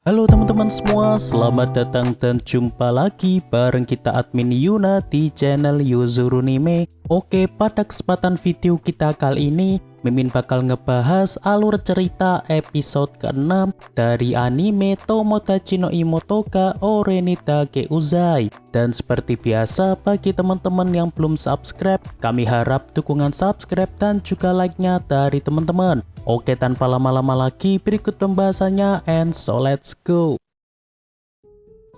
Halo teman-teman semua, selamat datang dan jumpa lagi bareng kita admin Yuna di channel Yuzurunime. Oke, pada kesempatan video kita kali ini, Mimin bakal ngebahas alur cerita episode ke-6 dari anime Tomodachi no Imotoga Orenita Uzai. Dan seperti biasa, bagi teman-teman yang belum subscribe, kami harap dukungan subscribe dan juga like-nya dari teman-teman. Oke, tanpa lama-lama lagi, berikut pembahasannya, and so let's go.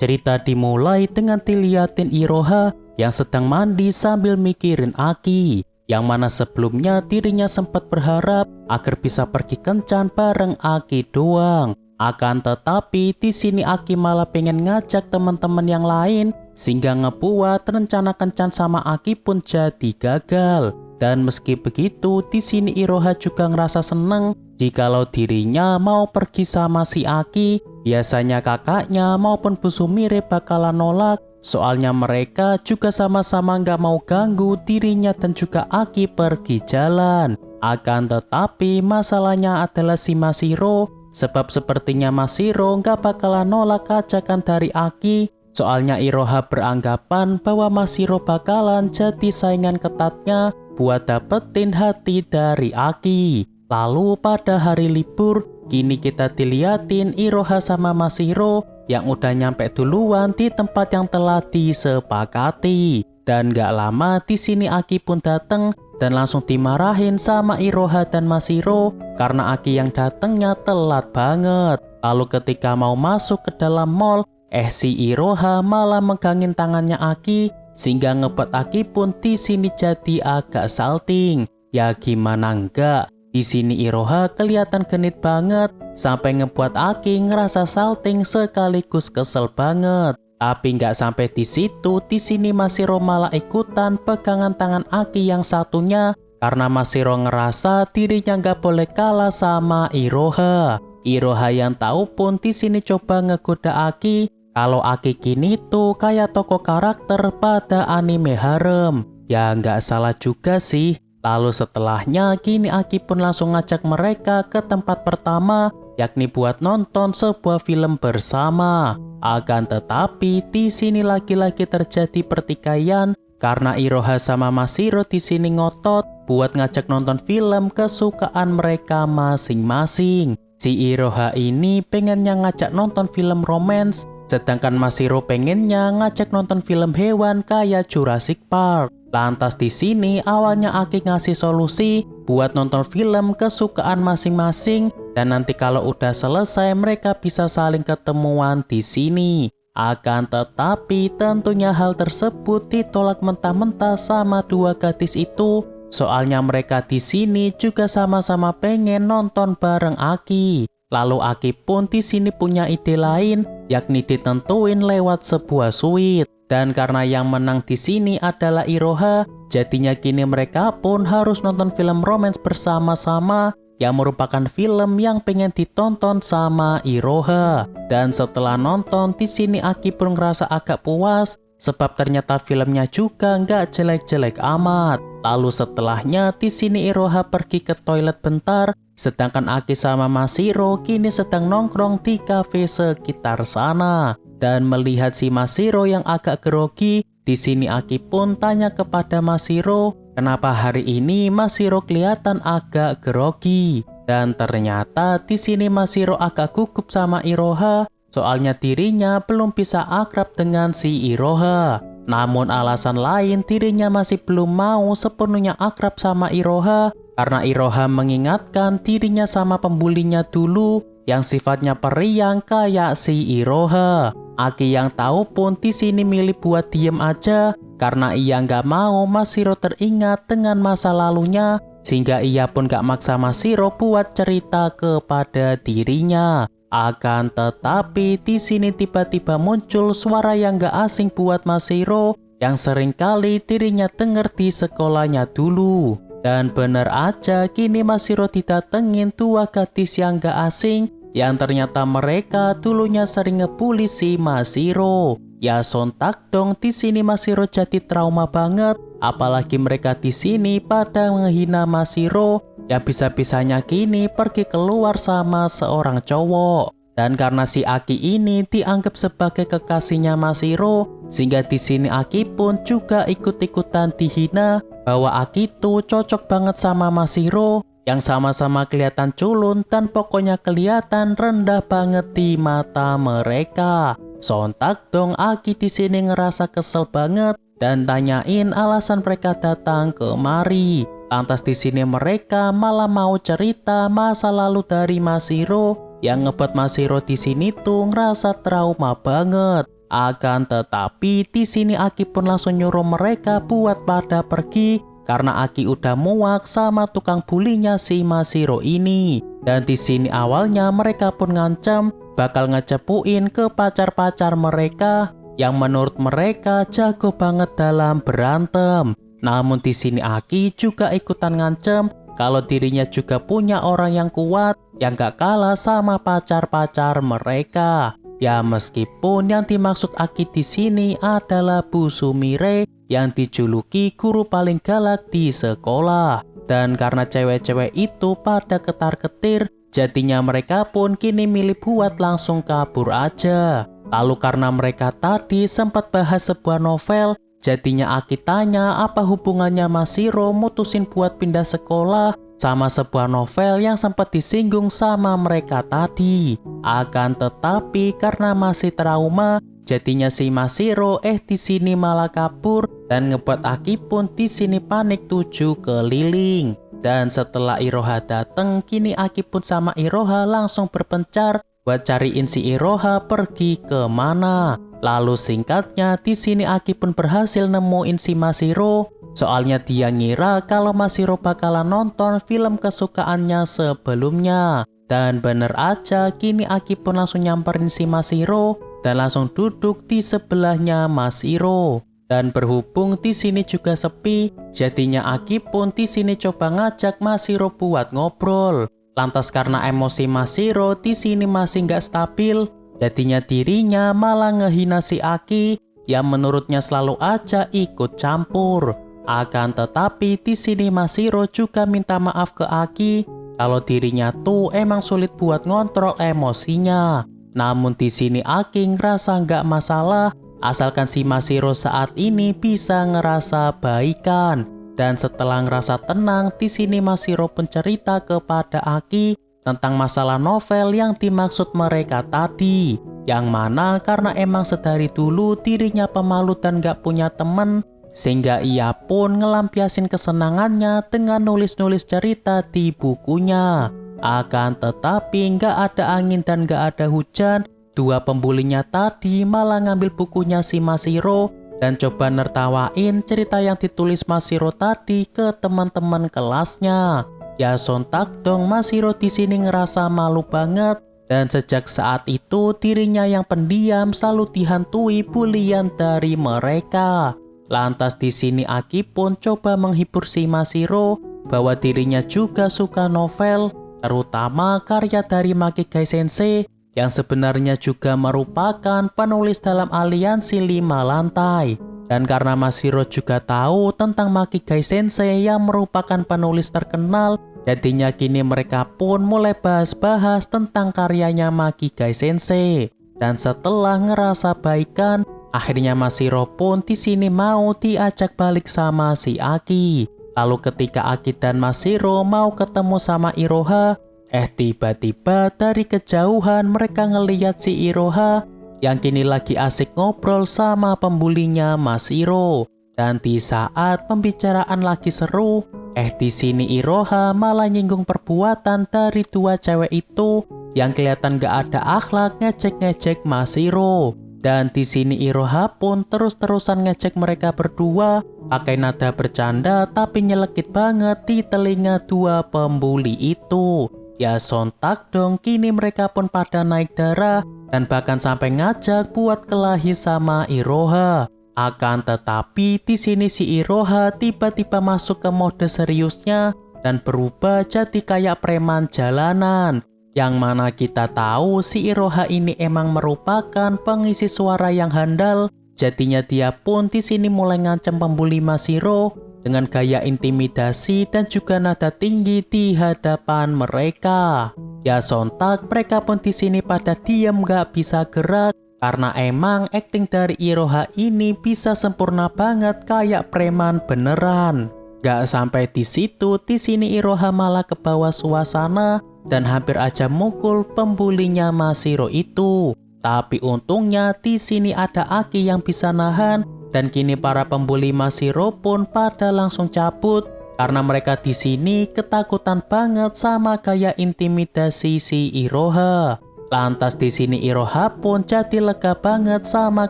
Cerita dimulai dengan dilihatin Iroha yang sedang mandi sambil mikirin Aki, yang mana sebelumnya dirinya sempat berharap agar bisa pergi kencan bareng Aki doang. Akan tetapi di sini Aki malah pengen ngajak teman-teman yang lain, sehingga ngebuat rencana kencan sama Aki pun jadi gagal. Dan meski begitu, di sini Iroha juga ngerasa seneng jikalau dirinya mau pergi sama si Aki. Biasanya kakaknya maupun Bu Sumire bakalan nolak, soalnya mereka juga sama-sama nggak mau ganggu dirinya dan juga Aki pergi jalan. Akan tetapi masalahnya adalah si Mashiro, sebab sepertinya Mashiro nggak bakalan nolak ajakan dari Aki. Soalnya Iroha beranggapan bahwa Mashiro bakalan jadi saingan ketatnya buat dapetin hati dari Aki. Lalu pada hari libur, kini kita diliatin Iroha sama Mashiro yang udah nyampe duluan di tempat yang telah disepakati. Dan gak lama di sini Aki pun datang dan langsung dimarahin sama Iroha dan Mashiro karena Aki yang datangnya telat banget. Lalu ketika mau masuk ke dalam mall, si Iroha malah megangin tangannya Aki, sehingga ngebuat Aki pun di sini jadi agak salting. Ya gimana enggak? Di sini Iroha kelihatan genit banget, sampai ngebuat Aki ngerasa salting sekaligus kesel banget. Tapi nggak sampai di situ, di sini Mashiro malah ikutan pegangan tangan Aki yang satunya karena Mashiro ngerasa dirinya nggak boleh kalah sama Iroha. Iroha yang tahu pun di sini coba ngegoda Aki kalau Aki kini tuh kayak tokoh karakter pada anime harem. Ya nggak salah juga sih. Lalu setelahnya kini Aki pun langsung ngajak mereka ke tempat pertama, yakni buat nonton sebuah film bersama. Akan tetapi di sini lagi-lagi terjadi pertikaian karena Iroha sama Mashiro di sini ngotot buat ngajak nonton film kesukaan mereka masing-masing. Si Iroha ini pengennya ngajak nonton film romance, sedangkan Mashiro pengennya ngajak nonton film hewan kayak Jurassic Park. Lantas di sini awalnya Aki ngasih solusi buat nonton film kesukaan masing-masing dan nanti kalau udah selesai mereka bisa saling ketemuan di sini. Akan tetapi tentunya hal tersebut ditolak mentah-mentah sama dua gadis itu. Soalnya mereka di sini juga sama-sama pengen nonton bareng Aki. Lalu Aki pun di sini punya ide lain, yakni ditentuin lewat sebuah suite. Dan karena yang menang di sini adalah Iroha, jadinya kini mereka pun harus nonton film romance bersama-sama yang merupakan film yang pengen ditonton sama Iroha. Dan setelah nonton di sini Aki pun ngerasa agak puas, sebab ternyata filmnya juga nggak jelek-jelek amat. Lalu setelahnya di sini Iroha pergi ke toilet bentar, sedangkan Aki sama Mashiro kini sedang nongkrong di kafe sekitar sana. Dan melihat si Mashiro yang agak grogi, di sini Aki pun tanya kepada Mashiro, kenapa hari ini Mashiro kelihatan agak grogi. Dan ternyata di sini Mashiro agak gugup sama Iroha, soalnya dirinya belum bisa akrab dengan si Iroha. Namun alasan lain dirinya masih belum mau sepenuhnya akrab sama Iroha karena Iroha mengingatkan dirinya sama pembulinya dulu yang sifatnya periang kayak si Iroha. Aki yang tahu pun di sini milih buat diem aja karena ia nggak mau Mashiro teringat dengan masa lalunya, sehingga ia pun gak maksa Mashiro buat cerita kepada dirinya. Akan tetapi di sini tiba-tiba muncul suara yang gak asing buat Mashiro yang seringkali dirinya denger di sekolahnya dulu. Dan bener aja kini Mashiro didatengin dua gadis yang gak asing yang ternyata mereka dulunya sering ngebully si Mashiro. Ya sontak dong di sini Mashiro jadi trauma banget, apalagi mereka di sini pada menghina Mashiro yang bisa-bisanya kini pergi keluar sama seorang cowok. Dan karena si Aki ini dianggap sebagai kekasihnya Mashiro, sehingga di sini Aki pun juga ikut-ikutan dihina bahwa Aki tuh cocok banget sama Mashiro yang sama-sama kelihatan culun dan pokoknya kelihatan rendah banget di mata mereka. Sontak dong Aki di sini ngerasa kesel banget dan tanyain alasan mereka datang kemari. Lantas di sini mereka malah mau cerita masa lalu dari Mashiro yang ngebuat Mashiro di sini tuh ngerasa trauma banget. Akan tetapi di sini Aki pun langsung nyuruh mereka buat pada pergi karena Aki udah muak sama tukang bulinya si Mashiro ini. Dan di sini awalnya mereka pun ngancam bakal ngecepuin ke pacar-pacar mereka yang menurut mereka jago banget dalam berantem. Namun di sini Aki juga ikutan ngancem kalau dirinya juga punya orang yang kuat yang gak kalah sama pacar-pacar mereka. Ya meskipun yang dimaksud Aki di sini adalah Bu Sumire yang dijuluki guru paling galak di sekolah. Dan karena cewek-cewek itu pada ketar-ketir, jadinya mereka pun kini milih buat langsung kabur aja. Lalu karena mereka tadi sempat bahas sebuah novel, jadinya Aki tanya apa hubungannya Mashiro mutusin buat pindah sekolah sama sebuah novel yang sempat disinggung sama mereka tadi. Akan tetapi karena masih trauma, jadinya si Mashiro di sini malah kabur dan ngebuat Aki pun di sini panik 7 keliling. Dan setelah Iroha dateng, kini Aki pun sama Iroha langsung berpencar buat cariin si Iroha pergi kemana. Lalu singkatnya di sini Aki pun berhasil nemuin si Mashiro. Soalnya dia ngira kalau Mashiro bakalan nonton film kesukaannya sebelumnya. Dan bener aja kini Aki pun langsung nyamperin si Mashiro dan langsung duduk di sebelahnya Mashiro. Dan berhubung di sini juga sepi, jadinya Aki pun di sini coba ngajak Mashiro buat ngobrol. Lantas karena emosi Mashiro di sini masih nggak stabil, jadinya dirinya malah ngehina si Aki yang menurutnya selalu aja ikut campur. Akan tetapi di sini Mashiro juga minta maaf ke Aki kalau dirinya tuh emang sulit buat ngontrol emosinya. Namun di sini Aki ngerasa nggak masalah asalkan si Mashiro saat ini bisa ngerasa baikan. Dan setelah ngerasa tenang, di sini Mashiro pun cerita kepada Aki tentang masalah novel yang dimaksud mereka tadi. Yang mana karena emang sedari dulu dirinya pemalu dan gak punya temen, sehingga ia pun ngelampiasin kesenangannya dengan nulis-nulis cerita di bukunya. Akan tetapi gak ada angin dan gak ada hujan, dua pembulinya tadi malah ngambil bukunya si Mashiro dan coba nertawain cerita yang ditulis Mashiro tadi ke teman-teman kelasnya. Ya sontak dong Mashiro di sini ngerasa malu banget dan sejak saat itu dirinya yang pendiam selalu dihantui bulian dari mereka. Lantas di sini Aki pun coba menghibur si Mashiro bahwa dirinya juga suka novel, terutama karya dari Makigai Sensei yang sebenarnya juga merupakan penulis dalam aliansi 5 lantai. Dan karena Mashiro juga tahu tentang Makigai Sensei yang merupakan penulis terkenal, jadinya kini mereka pun mulai bahas-bahas tentang karyanya Makigai Sensei. Dan setelah ngerasa baikan, akhirnya Mashiro pun di sini mau diajak balik sama si Aki. Lalu ketika Aki dan Mashiro mau ketemu sama Iroha, tiba-tiba dari kejauhan mereka ngeliat si Iroha yang kini lagi asik ngobrol sama pembulinya Mashiro. Dan di saat pembicaraan lagi seru, di sini Iroha malah nyinggung perbuatan dari dua cewek itu yang kelihatan gak ada akhlak ngejek-ngejek Mashiro. Dan di sini Iroha pun terus-terusan ngejek mereka berdua pakai nada bercanda tapi nyelekit banget di telinga dua pembuli itu. Ya sontak dong kini mereka pun pada naik darah dan bahkan sampai ngajak buat kelahi sama Iroha. Akan tetapi di sini si Iroha tiba-tiba masuk ke mode seriusnya dan berubah jadi kayak preman jalanan. Yang mana kita tahu si Iroha ini emang merupakan pengisi suara yang handal. Jadinya dia pun di sini mulai ngancam pembuli Mashiro dengan gaya intimidasi dan juga nada tinggi di hadapan mereka. Ya sontak mereka pun di sini pada diam gak bisa gerak karena emang akting dari Iroha ini bisa sempurna banget kayak preman beneran. Gak sampai di situ, di sini Iroha malah ke bawah suasana dan hampir aja mukul pembulinya Mashiro itu. Tapi untungnya di sini ada Aki yang bisa nahan dan kini para pembuli Mashiro pun pada langsung cabut karena mereka di sini ketakutan banget sama gaya intimidasi si Iroha. Lantas di sini Iroha pun jadi lega banget sama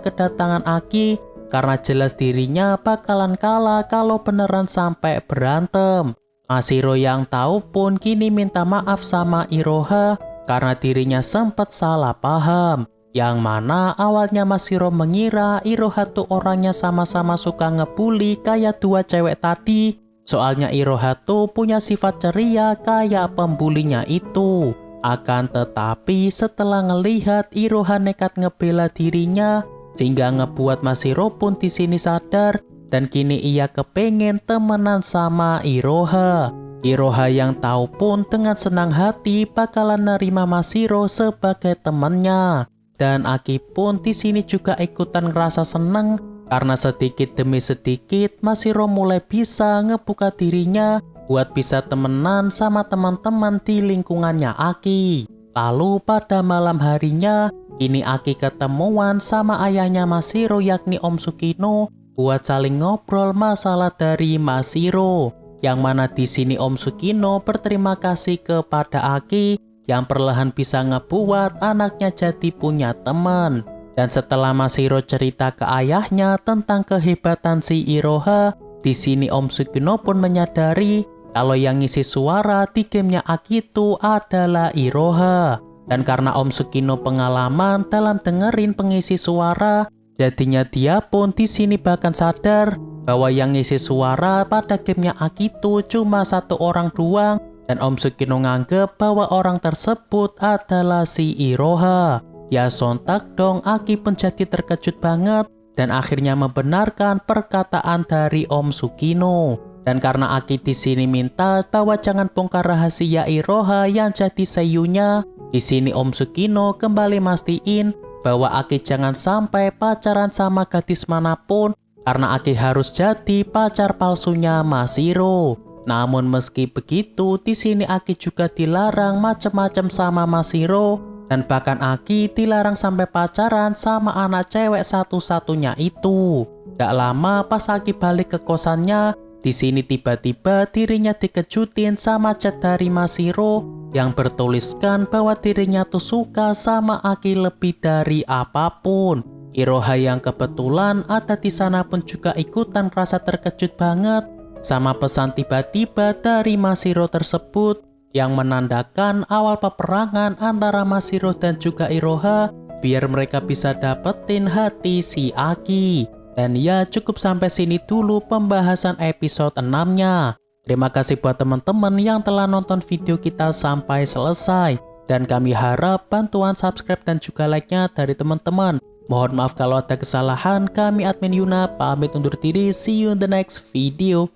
kedatangan Aki karena jelas dirinya bakalan kalah kalau beneran sampai berantem. Mashiro yang tahu pun kini minta maaf sama Iroha karena dirinya sempat salah paham. Yang mana awalnya Mashiro mengira Iroha tuh orangnya sama-sama suka ngebully kayak dua cewek tadi. Soalnya Iroha tuh punya sifat ceria kayak pembulinya itu. Akan tetapi setelah ngelihat Iroha nekat ngebela dirinya, sehingga ngebuat Mashiro pun di sini sadar dan kini ia kepengen temenan sama Iroha. Iroha yang tahu pun dengan senang hati bakalan nerima Mashiro sebagai temannya. Dan Aki pun di sini juga ikutan ngerasa seneng karena sedikit demi sedikit Mashiro mulai bisa ngebuka dirinya buat bisa temenan sama teman-teman di lingkungannya Aki. Lalu pada malam harinya, ini Aki ketemuan sama ayahnya Mashiro yakni Om Sukino buat saling ngobrol masalah dari Mashiro. Yang mana di sini Om Sukino berterima kasih kepada Aki yang perlahan bisa ngebuat anaknya jadi punya teman. Dan setelah Mashiro cerita ke ayahnya tentang kehebatan si Iroha, di sini Om Sukino pun menyadari kalau yang ngisi suara di gamenya Aki itu adalah Iroha. Dan karena Om Sukino pengalaman dalam dengerin pengisi suara, jadinya dia pun di sini bahkan sadar bahwa yang ngisi suara pada gamenya Aki itu cuma satu orang doang. Dan Om Sukino nganggep bahwa orang tersebut adalah si Iroha. Ya sontak dong Aki pun jadi terkejut banget dan akhirnya membenarkan perkataan dari Om Sukino. Dan karena Aki di sini minta bahwa jangan bongkar rahasia Iroha yang jadi seiyunya, di sini Om Sukino kembali mastiin bahwa Aki jangan sampai pacaran sama gadis manapun karena Aki harus jadi pacar palsunya Mashiro. Namun meski begitu, di sini Aki juga dilarang macem-macem sama Mashiro dan bahkan Aki dilarang sampai pacaran sama anak cewek satu-satunya itu. Gak lama pas Aki balik ke kosannya, di sini tiba-tiba dirinya dikejutin sama chat dari Mashiro yang bertuliskan bahwa dirinya tuh suka sama Aki lebih dari apapun. Iroha yang kebetulan ada di sana pun juga ikutan rasa terkejut banget sama pesan tiba-tiba dari Mashiro tersebut yang menandakan awal peperangan antara Mashiro dan juga Iroha biar mereka bisa dapetin hati si Aki. Dan ya cukup sampai sini dulu pembahasan episode 6-nya. Terima kasih buat teman-teman yang telah nonton video kita sampai selesai. Dan kami harap bantuan subscribe dan juga like-nya dari teman-teman. Mohon maaf kalau ada kesalahan, kami admin Yuna pamit undur diri, see you in the next video.